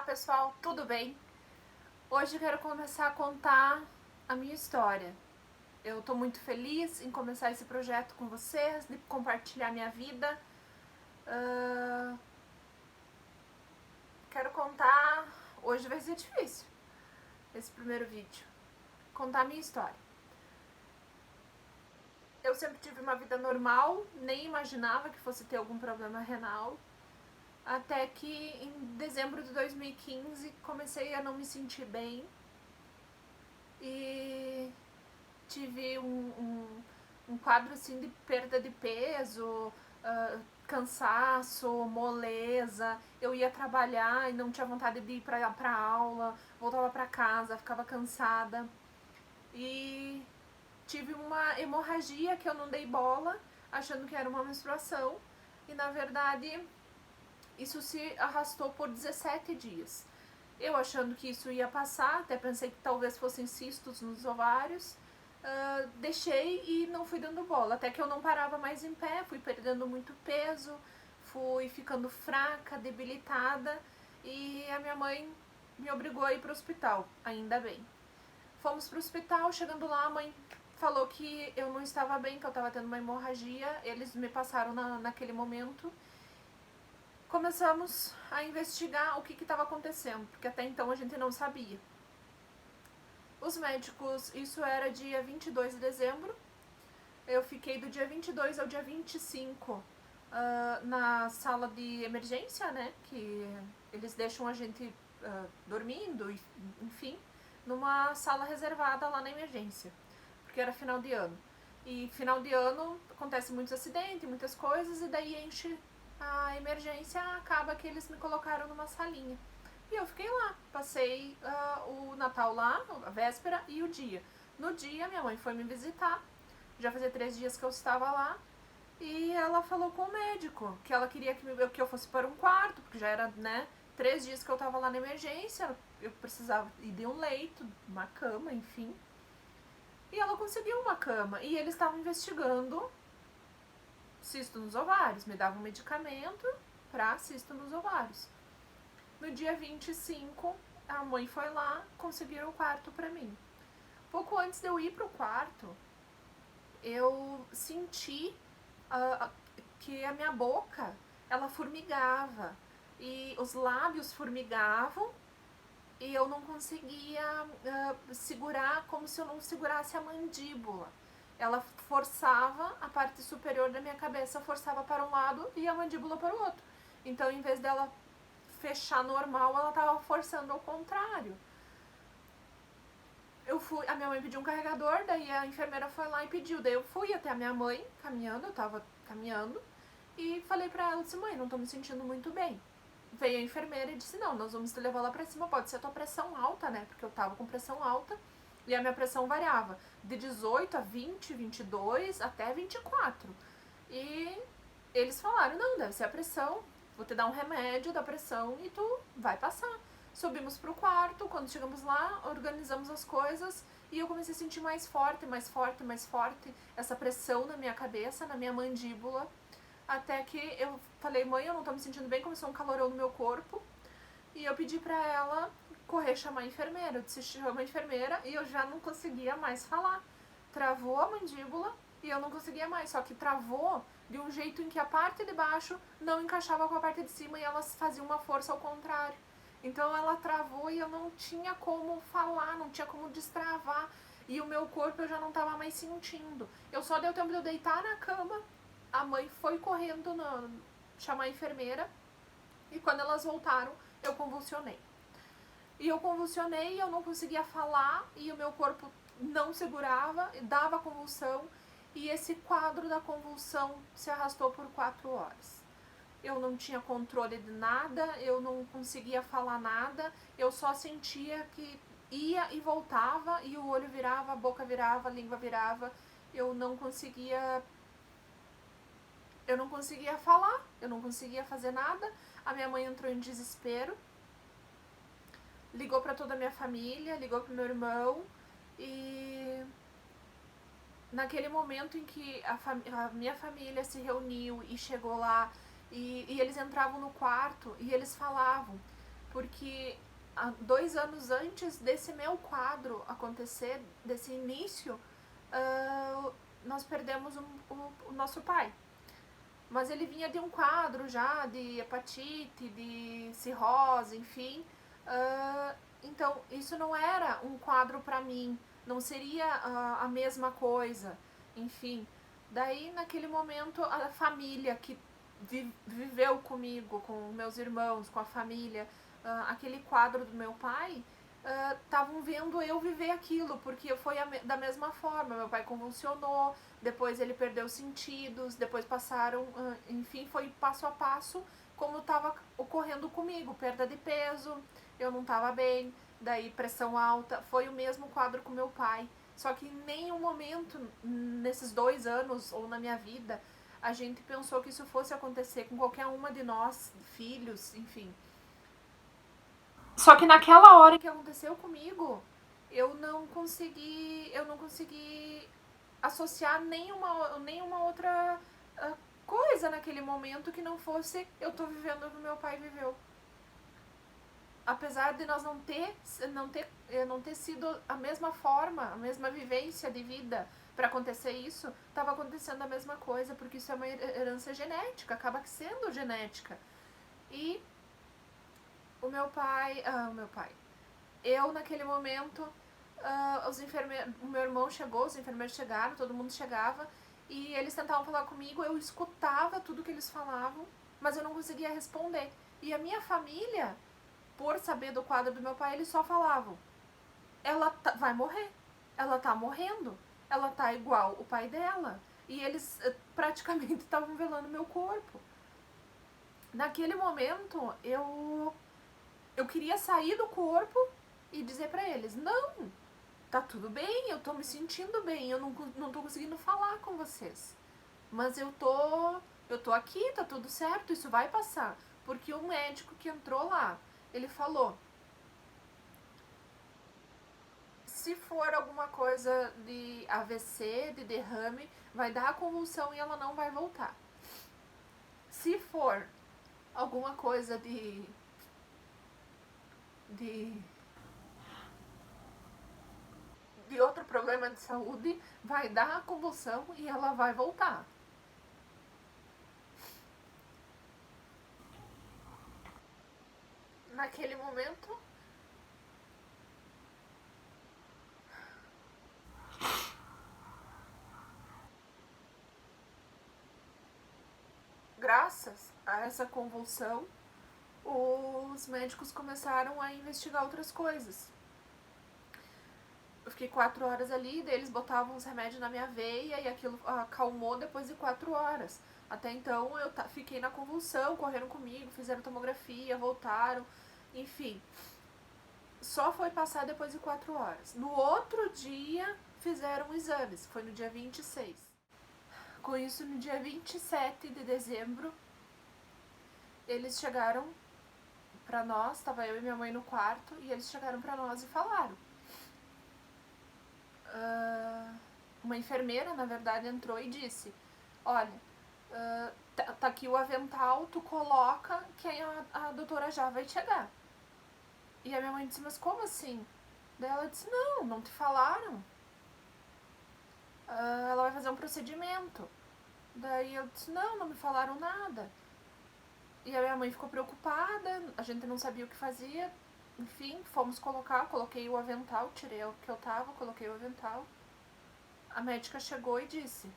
pessoal, tudo bem? Hoje eu quero começar a contar a minha história. Eu tô muito feliz em começar esse projeto com vocês, de compartilhar minha vida. Quero contar... Hoje vai ser difícil, esse primeiro vídeo. Contar a minha história. Eu sempre tive uma vida normal, nem imaginava que fosse ter algum problema renal. Até que em dezembro de 2015 comecei a não me sentir bem. E tive um quadro assim de perda de peso, cansaço, moleza. Eu ia trabalhar e não tinha vontade de ir pra aula, voltava pra casa, ficava cansada. E tive uma hemorragia que eu não dei bola, achando que era uma menstruação. E na verdade isso se arrastou por 17 dias. Eu achando que isso ia passar, até pensei que talvez fossem cistos nos ovários. Deixei e não fui dando bola, até que eu não parava mais em pé, fui perdendo muito peso, fui ficando fraca, debilitada, e a minha mãe me obrigou a ir para o hospital, ainda bem. Fomos para o hospital, chegando lá a mãe falou que eu não estava bem, que eu estava tendo uma hemorragia, eles me passaram naquele momento. Começamos a investigar o que estava acontecendo, porque até então a gente não sabia. Os médicos, isso era dia 22 de dezembro, eu fiquei do dia 22 ao dia 25 na sala de emergência, né, que eles deixam a gente dormindo, enfim, numa sala reservada lá na emergência, porque era final de ano. E final de ano acontece muitos acidentes, muitas coisas, e daí enche a emergência, acaba que eles me colocaram numa salinha. E eu fiquei lá, passei o Natal lá, a véspera e o dia. No dia, minha mãe foi me visitar, já fazia 3 dias que eu estava lá, e ela falou com o médico que ela queria que eu fosse para um quarto, porque já era, né, 3 dias que eu estava lá na emergência, eu precisava ir de um leito, uma cama, enfim. E ela conseguiu uma cama, e eles estavam investigando cisto nos ovários, me davam um medicamento para cisto nos ovários. No dia 25, a mãe foi lá, conseguiram o quarto pra mim. Pouco antes de eu ir pro quarto, eu senti que a minha boca, ela formigava. E os lábios formigavam e eu não conseguia segurar, como se eu não segurasse a mandíbula. Ela forçava a parte superior da minha cabeça, forçava para um lado e a mandíbula para o outro. Então, em vez dela fechar normal, ela tava forçando ao contrário. A minha mãe pediu um carregador, daí a enfermeira foi lá e pediu. Daí eu fui até a minha mãe, caminhando, eu tava caminhando, e falei pra ela, disse, mãe, não tô me sentindo muito bem. Veio a enfermeira e disse, não, nós vamos te levar lá pra cima, pode ser a tua pressão alta, né, porque eu tava com pressão alta, e a minha pressão variava de 18 a 20, 22, até 24. E eles falaram, não, deve ser a pressão, vou te dar um remédio da pressão e tu vai passar. Subimos pro quarto, quando chegamos lá, organizamos as coisas e eu comecei a sentir mais forte, mais forte, mais forte essa pressão na minha cabeça, na minha mandíbula, até que eu falei, mãe, eu não tô me sentindo bem, começou um calorão no meu corpo e eu pedi pra ela correr chamar a enfermeira. Eu disse, chama a enfermeira, e eu já não conseguia mais falar. Travou a mandíbula e eu não conseguia mais, só que travou de um jeito em que a parte de baixo não encaixava com a parte de cima e elas faziam uma força ao contrário. Então ela travou e eu não tinha como falar, não tinha como destravar. E o meu corpo eu já não estava mais sentindo. Eu só deu tempo de eu deitar na cama, a mãe foi correndo chamar a enfermeira, e quando elas voltaram, eu convulsionei. E eu convulsionei e eu não conseguia falar, e o meu corpo não segurava, dava convulsão, e esse quadro da convulsão se arrastou por 4 horas. Eu não tinha controle de nada, eu não conseguia falar nada, eu só sentia que ia e voltava, e o olho virava, a boca virava, a língua virava, eu não conseguia falar, eu não conseguia fazer nada. A minha mãe entrou em desespero, ligou para toda a minha família, ligou pro meu irmão, e naquele momento em que a minha família se reuniu e chegou lá, e eles entravam no quarto e eles falavam, porque 2 anos antes desse meu quadro acontecer, desse início, nós perdemos o nosso pai. Mas ele vinha de um quadro já de hepatite, de cirrose, enfim. Então, isso não era um quadro para mim, não seria a mesma coisa, enfim. Daí, naquele momento, a família que viveu comigo, com meus irmãos, com a família, aquele quadro do meu pai, estavam vendo eu viver aquilo, porque foi da mesma forma. Meu pai convulsionou, depois ele perdeu os sentidos, depois passaram, enfim, foi passo a passo como estava ocorrendo comigo, perda de peso, eu não estava bem, daí pressão alta, foi o mesmo quadro com meu pai. Só que em nenhum momento, nesses 2 anos, ou na minha vida, a gente pensou que isso fosse acontecer com qualquer uma de nós, filhos, enfim. Só que naquela hora que aconteceu comigo, eu não consegui associar nenhuma outra coisa naquele momento que não fosse eu tô vivendo o que meu pai viveu. Apesar de nós não ter sido a mesma forma, a mesma vivência de vida para acontecer isso, estava acontecendo a mesma coisa, porque isso é uma herança genética, acaba sendo genética. E o meu pai, eu naquele momento, o meu irmão chegou, os enfermeiros chegaram, todo mundo chegava, e eles tentavam falar comigo, eu escutava tudo que eles falavam, mas eu não conseguia responder. E a minha família, por saber do quadro do meu pai, eles só falavam, ela vai morrer, ela tá morrendo, ela tá igual o pai dela. E eles praticamente estavam velando meu corpo. Naquele momento, eu queria sair do corpo e dizer pra eles, não, tá tudo bem, eu tô me sentindo bem, eu não tô conseguindo falar com vocês. Mas eu tô aqui, tá tudo certo, isso vai passar. Porque o médico que entrou lá, ele falou, se for alguma coisa de AVC, de derrame, vai dar a convulsão e ela não vai voltar. Se for alguma coisa de outro problema de saúde, vai dar a convulsão e ela vai voltar. Naquele momento, graças a essa convulsão, os médicos começaram a investigar outras coisas. Eu fiquei 4 horas ali, daí eles botavam uns remédios na minha veia e aquilo acalmou depois de 4 horas. Até então eu fiquei na convulsão, correram comigo, fizeram tomografia, voltaram, enfim. Só foi passar depois de 4 horas. No outro dia fizeram exames, foi no dia 26. Com isso, no dia 27 de dezembro, eles chegaram pra nós, estava eu e minha mãe no quarto, e eles chegaram pra nós e falaram. Uma enfermeira, na verdade, entrou e disse, olha, tá aqui o avental, tu coloca que a doutora já vai chegar. E a minha mãe disse, mas como assim? Daí ela disse, não te falaram. Ela vai fazer um procedimento. Daí eu disse, não me falaram nada. E a minha mãe ficou preocupada, a gente não sabia o que fazia. Enfim, fomos coloquei o avental, tirei o que eu tava, coloquei o avental. A médica chegou e disse,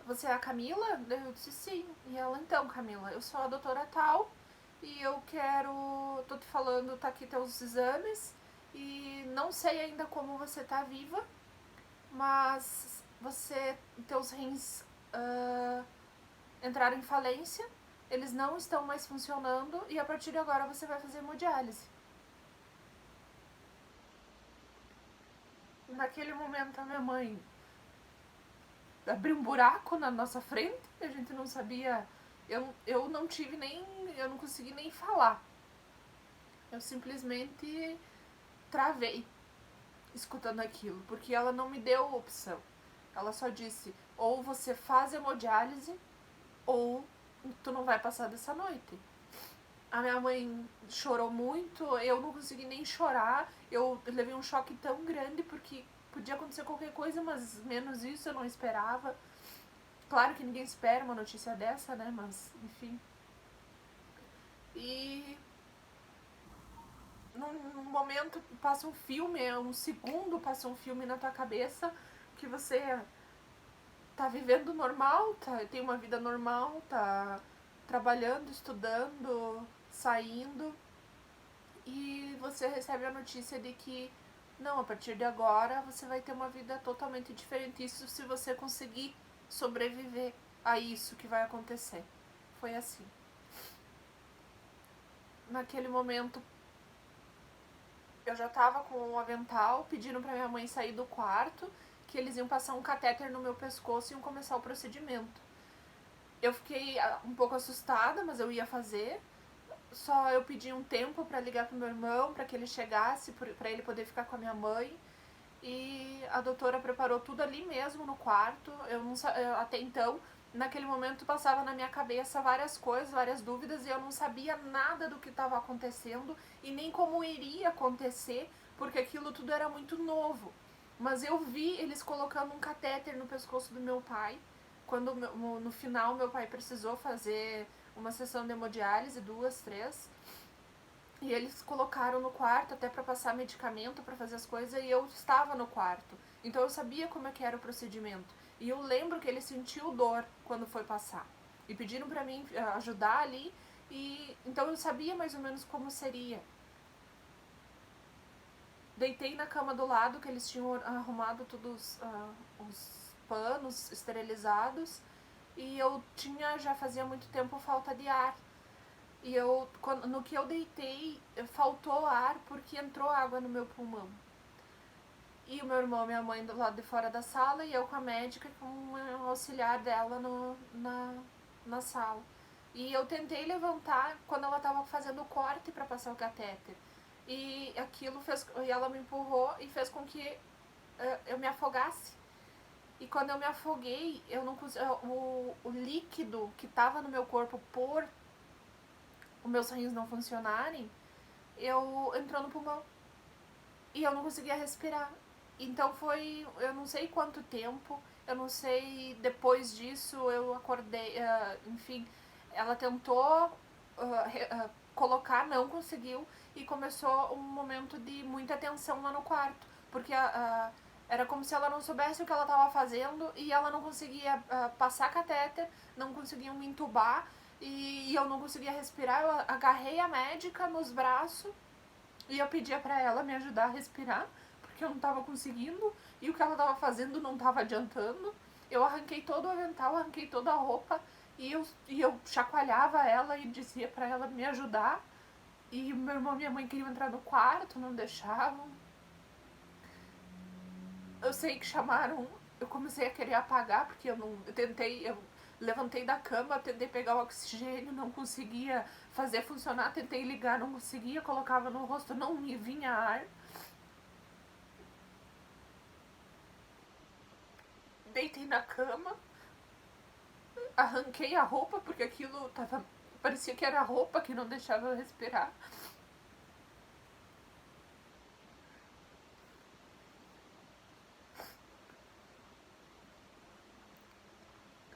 você é a Camila? Eu disse, sim. E ela, então, Camila, eu sou a doutora tal e eu tô te falando, tá aqui teus exames e não sei ainda como você tá viva, mas teus rins entraram em falência, eles não estão mais funcionando e a partir de agora você vai fazer hemodiálise. Naquele momento a minha mãe abriu um buraco na nossa frente, a gente não sabia, eu não tive eu não consegui nem falar. Eu simplesmente travei escutando aquilo, porque ela não me deu opção. Ela só disse, ou você faz hemodiálise, ou tu não vai passar dessa noite. A minha mãe chorou muito, eu não consegui nem chorar. Eu levei um choque tão grande porque podia acontecer qualquer coisa, mas menos isso eu não esperava. Claro que ninguém espera uma notícia dessa, né? Mas, enfim. E num momento passa um filme, um segundo passa um filme na tua cabeça que você tá vivendo normal, tem uma vida normal, tá trabalhando, estudando, saindo, e você recebe a notícia de que não, a partir de agora você vai ter uma vida totalmente diferente. Isso se você conseguir sobreviver a isso que vai acontecer. Foi assim. Naquele momento eu já tava com um avental, pedindo pra minha mãe sair do quarto, que eles iam passar um catéter no meu pescoço e iam começar o procedimento. Eu fiquei um pouco assustada, mas eu ia fazer. Só eu pedi um tempo pra ligar pro meu irmão, pra que ele chegasse, pra ele poder ficar com a minha mãe. E a doutora preparou tudo ali mesmo no quarto. Eu não até então, naquele momento passava na minha cabeça várias coisas, várias dúvidas, e eu não sabia nada do que estava acontecendo e nem como iria acontecer, porque aquilo tudo era muito novo. Mas eu vi eles colocando um catéter no pescoço do meu pai, quando no final meu pai precisou fazer uma sessão de hemodiálise, 2, 3. E eles colocaram no quarto até para passar medicamento, para fazer as coisas, e eu estava no quarto. Então eu sabia como é que era o procedimento. E eu lembro que ele sentiu dor quando foi passar. E pediram para mim ajudar ali, e então eu sabia mais ou menos como seria. Deitei na cama do lado, que eles tinham arrumado todos os panos esterilizados, e eu tinha, já fazia muito tempo, falta de ar. E no que eu deitei, faltou ar porque entrou água no meu pulmão. E o meu irmão e minha mãe do lado de fora da sala, e eu com a médica, com um auxiliar dela na sala. E eu tentei levantar quando ela estava fazendo o corte para passar o catéter. E aquilo fez, e ela me empurrou e fez com que eu me afogasse. E quando eu me afoguei, eu não o líquido que estava no meu corpo por os meus rins não funcionarem, entrou no pulmão. E eu não conseguia respirar. Então foi, eu não sei quanto tempo, eu não sei, depois disso eu acordei, enfim, ela tentou colocar, não conseguiu, e começou um momento de muita tensão lá no quarto, porque era como se ela não soubesse o que ela estava fazendo e ela não conseguia passar catéter, não conseguiam me entubar, e eu não conseguia respirar. Eu agarrei a médica nos braços e eu pedia pra ela me ajudar a respirar, porque eu não tava conseguindo, e o que ela tava fazendo não tava adiantando. Eu arranquei todo o avental, arranquei toda a roupa, e eu chacoalhava ela e dizia pra ela me ajudar. E meu irmão e minha mãe queriam entrar no quarto, não deixavam. Eu sei que chamaram, eu comecei a querer apagar, porque eu levantei da cama, tentei pegar o oxigênio, não conseguia fazer funcionar, tentei ligar, não conseguia, colocava no rosto, não me vinha ar. Deitei na cama, arranquei a roupa, porque aquilo parecia que era a roupa que não deixava eu respirar.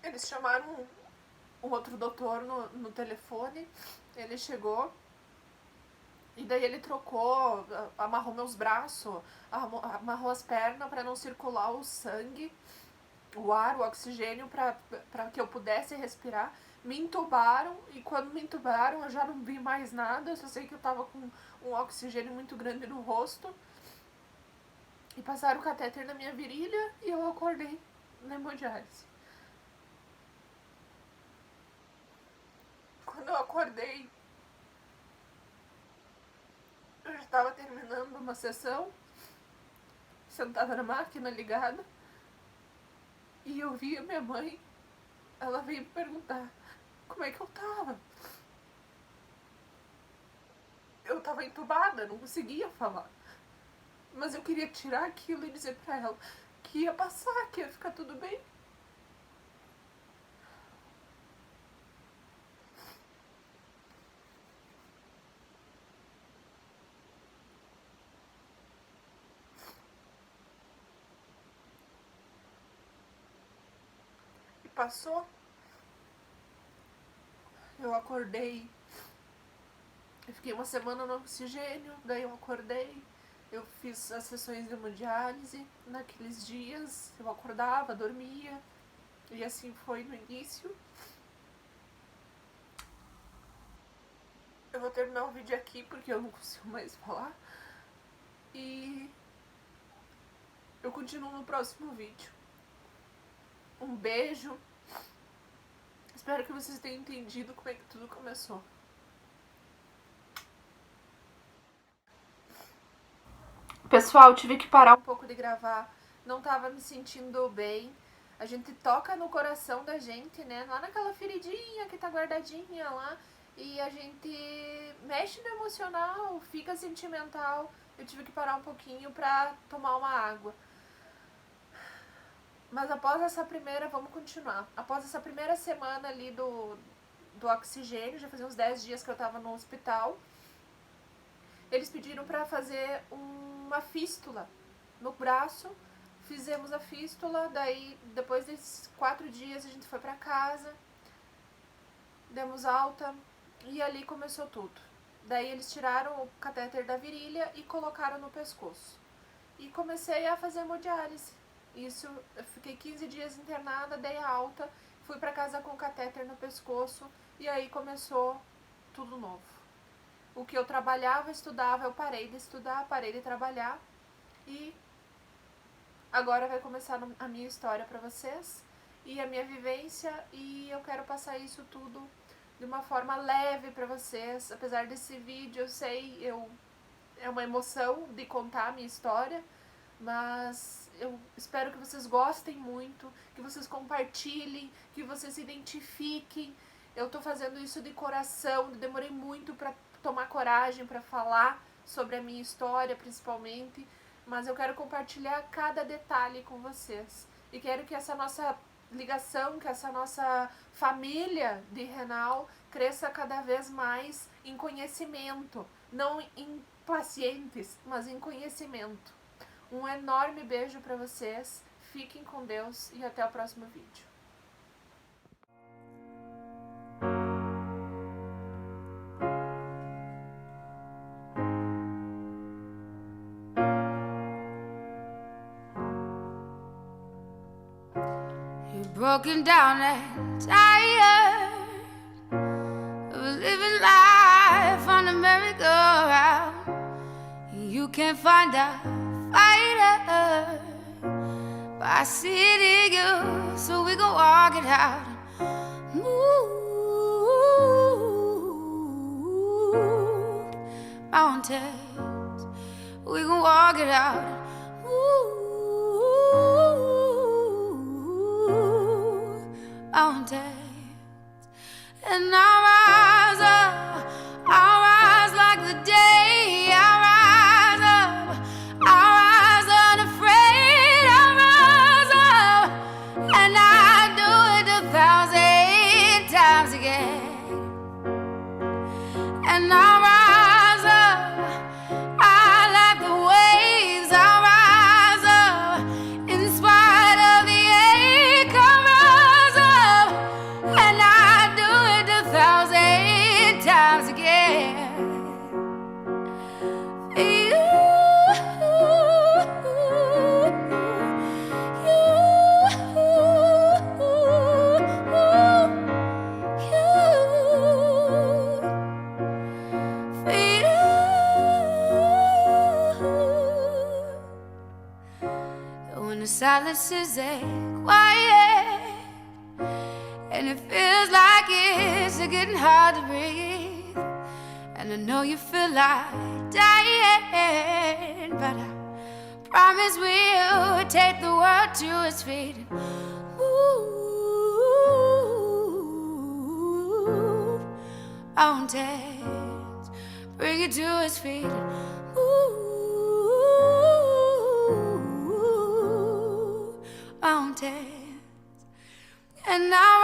Eles chamaram um outro doutor no telefone, ele chegou, e daí ele trocou, amarrou meus braços, amarrou as pernas para não circular o sangue, o ar, o oxigênio, para que eu pudesse respirar. Me entubaram, e quando me entubaram eu já não vi mais nada, eu só sei que eu tava com um oxigênio muito grande no rosto. E passaram o catéter na minha virilha e eu acordei na hemodiálise. Quando eu acordei, eu já estava terminando uma sessão, sentada na máquina ligada, e eu vi a minha mãe. Ela veio me perguntar como é que eu tava. Eu tava entubada, não conseguia falar. Mas eu queria tirar aquilo e dizer pra ela que ia passar, que ia ficar tudo bem. passou, eu acordei, eu fiquei uma semana no oxigênio, daí eu acordei, eu fiz as sessões de hemodiálise. Naqueles dias eu acordava, dormia, e assim foi no início. Eu vou terminar o vídeo aqui porque eu não consigo mais falar. E eu continuo no próximo vídeo. Um beijo. Espero que vocês tenham entendido como é que tudo começou. Pessoal, tive que parar um pouco de gravar. Não tava me sentindo bem. A gente toca no coração da gente, né? Lá naquela feridinha que tá guardadinha lá. E a gente mexe no emocional, fica sentimental. Eu tive que parar um pouquinho pra tomar uma água. Mas após essa primeira, vamos continuar. Após essa primeira semana ali do oxigênio, já fazia uns 10 dias que eu tava no hospital, eles pediram pra fazer uma fístula no braço. Fizemos a fístula, daí depois desses 4 dias a gente foi pra casa, demos alta e ali começou tudo. Daí eles tiraram o catéter da virilha e colocaram no pescoço. E comecei a fazer hemodiálise. Isso, eu fiquei 15 dias internada, dei alta, fui pra casa com o catéter no pescoço e aí começou tudo novo. O que eu trabalhava, estudava, eu parei de estudar, parei de trabalhar e agora vai começar a minha história pra vocês e a minha vivência, e eu quero passar isso tudo de uma forma leve pra vocês. Apesar desse vídeo, eu sei, é uma emoção de contar a minha história, mas eu espero que vocês gostem muito, que vocês compartilhem, que vocês se identifiquem. Eu tô fazendo isso de coração, demorei muito pra tomar coragem pra falar sobre a minha história, principalmente, mas eu quero compartilhar cada detalhe com vocês. E quero que essa nossa ligação, que essa nossa família de renal cresça cada vez mais em conhecimento, não em pacientes, mas em conhecimento. Um enorme beijo pra vocês, fiquem com Deus e até o próximo vídeo. You're broken down and tired of living life on a merry-go-round. You can't find a fighter, but I see it in you, so we gon' walk it out. Move mountains, we gon' walk it out. Mountains, and I'll rise up, I'll rise like the day. I'll rise up, I'll rise unafraid. I'll rise up, and I'll do it 1,000 times again. And I'll rise up, I like the waves. I'll rise up, in spite of the ache. I'll rise up, and I'll do it 1,000 times again. When the silence is quiet and it feels like it's getting hard to breathe, and I know you feel like dying, but I promise we'll take the world to its feet and move mountains, bring it to its feet and move mountains. And now